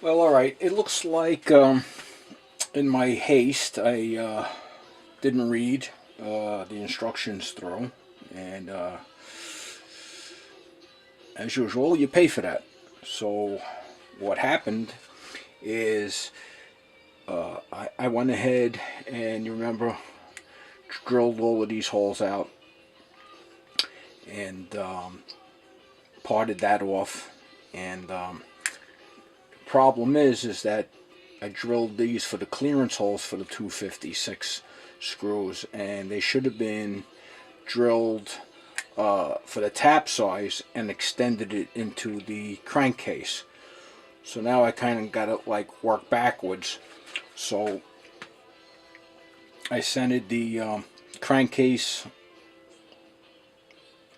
Well, alright, it looks like in my haste I didn't read the instructions through, and as usual you pay for that. So what happened is I went ahead and, you remember, drilled all of these holes out and parted that off, and problem is that I drilled these for the clearance holes for the 256 screws, and they should have been drilled for the tap size and extended it into the crankcase. So now I kind of got to like work backwards. So I centered the crankcase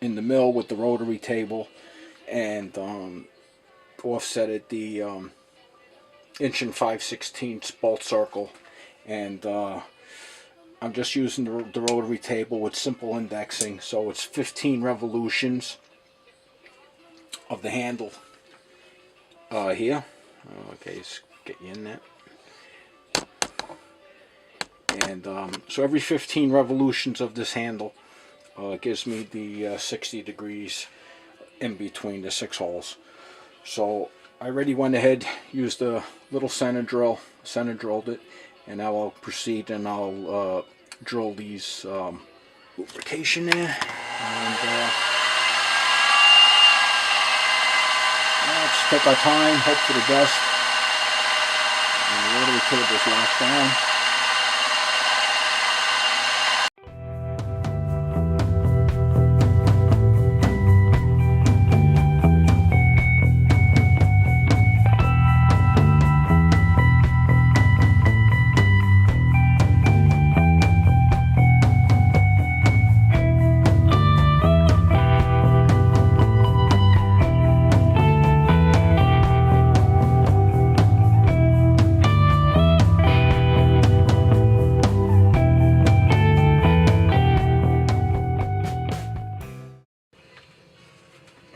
in the mill with the rotary table, and offset it the 1 5/16" bolt circle, and I'm just using the rotary table with simple indexing, so it's 15 revolutions of the handle here. Okay, let's get you in there. And so every 15 revolutions of this handle gives me the 60 degrees in between the 6 holes. So I already went ahead, used a little center drilled it, and now I'll proceed and I'll drill these lubrication there. And let's take our time, hope for the best. And the rotary table is locked down.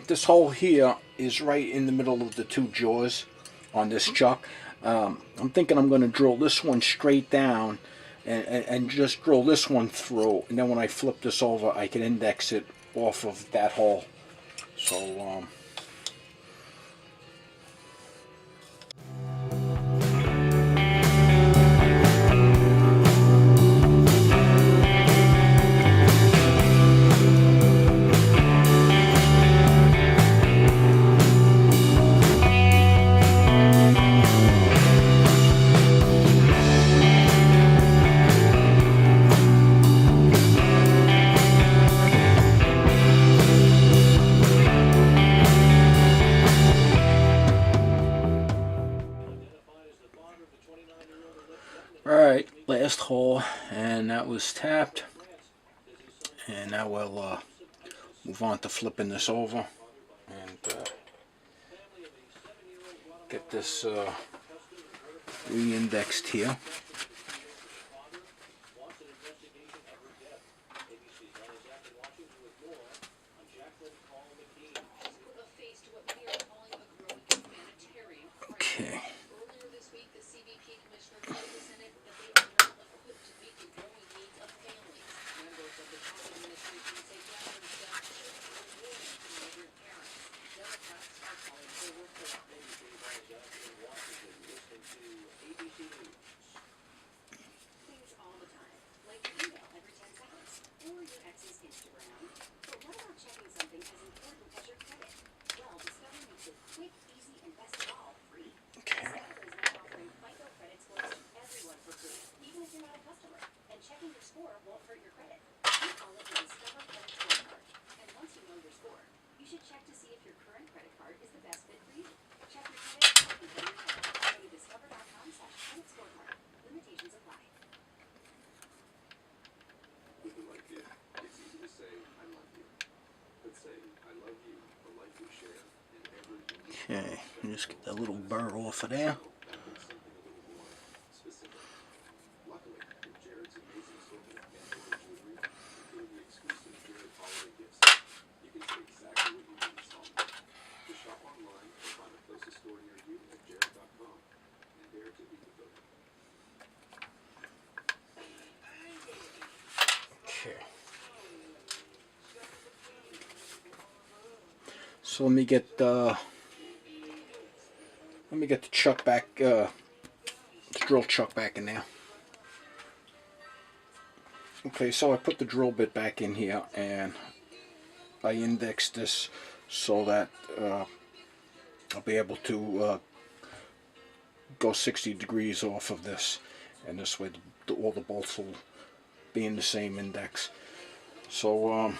This hole here is right in the middle of the 2 jaws on this chuck. I'm thinking I'm going to drill this one straight down and just drill this one through, and then when I flip this over I can index it off of that hole. So alright, last hole, and that was tapped, and now we'll move on to flipping this over and get this re-indexed here. Okay. Okay, just get that little burr off of there. So let me get the chuck back, the drill chuck back in there. Okay, so I put the drill bit back in here, and I indexed this so that I'll be able to go 60 degrees off of this, and this way all the bolts will be in the same index. So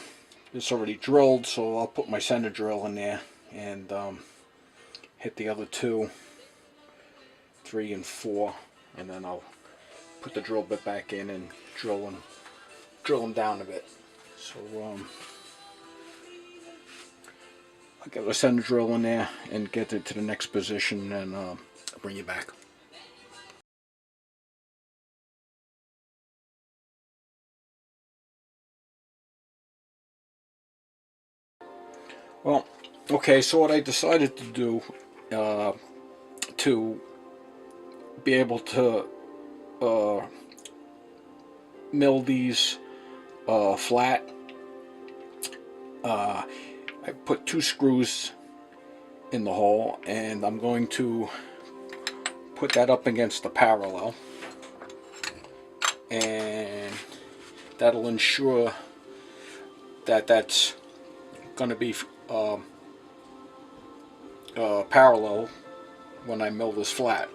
it's already drilled, so I'll put my center drill in there and hit the other 2, 3 and 4, and then I'll put the drill bit back in and drill them down a bit. So I'll get the center drill in there and get it to the next position, and I'll bring you back. Well, okay, so what I decided to do to be able to mill these flat, I put 2 screws in the hole, and I'm going to put that up against the parallel, and that'll ensure that that's going to be parallel when I mill this flat.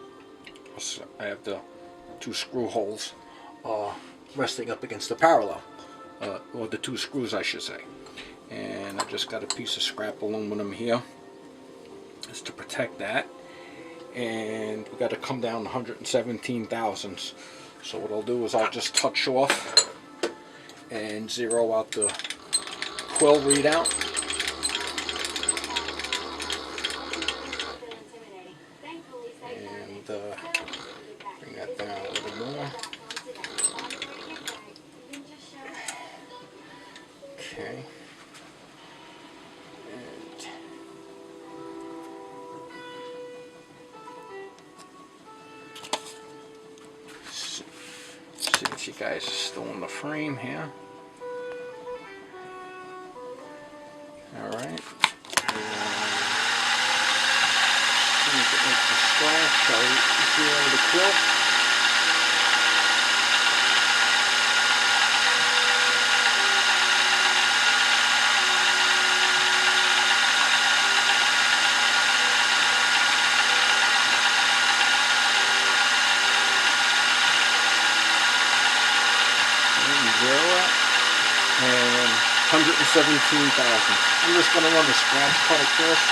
So I have the 2 screw holes resting up against the parallel, or the 2 screws I should say. And I just got a piece of scrap aluminum here just to protect that, and we got to come down 117 thousandths. So what I'll do is I'll just touch off and zero out the quill readout. And bring that down a little more. Okay. See if you guys are still in the frame here. Alright. As soon as it makes a splash, I'll zero the quill. And 117,000. I'm just going to run a scratch cut across.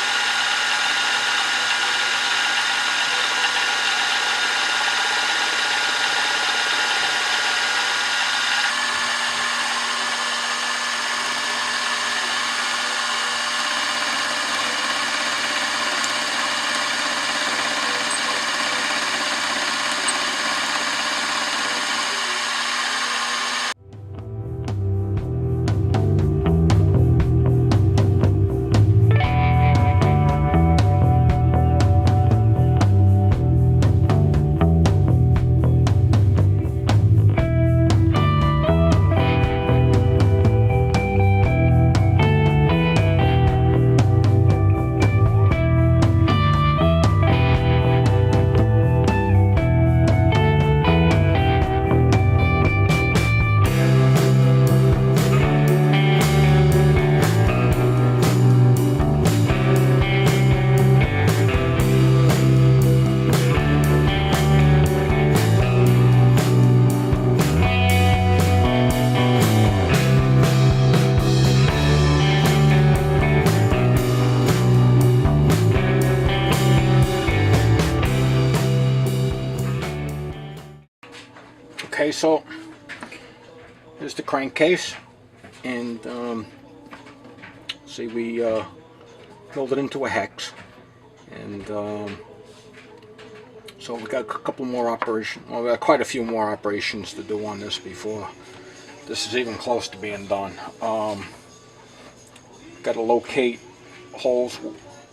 Okay, so here's the crankcase, and see, we built it into a hex, and so we got a couple more operations. Well, we got quite a few more operations to do on this before this is even close to being done. Got to locate holes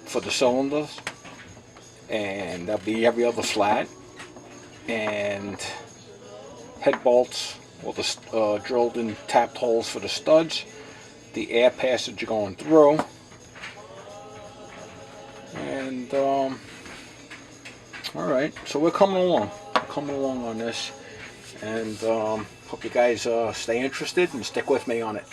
for the cylinders, and that'll be every other flat, and head bolts, or the drilled and tapped holes for the studs, the air passage going through, And all right, so we're coming along. On this, and hope you guys stay interested and stick with me on it.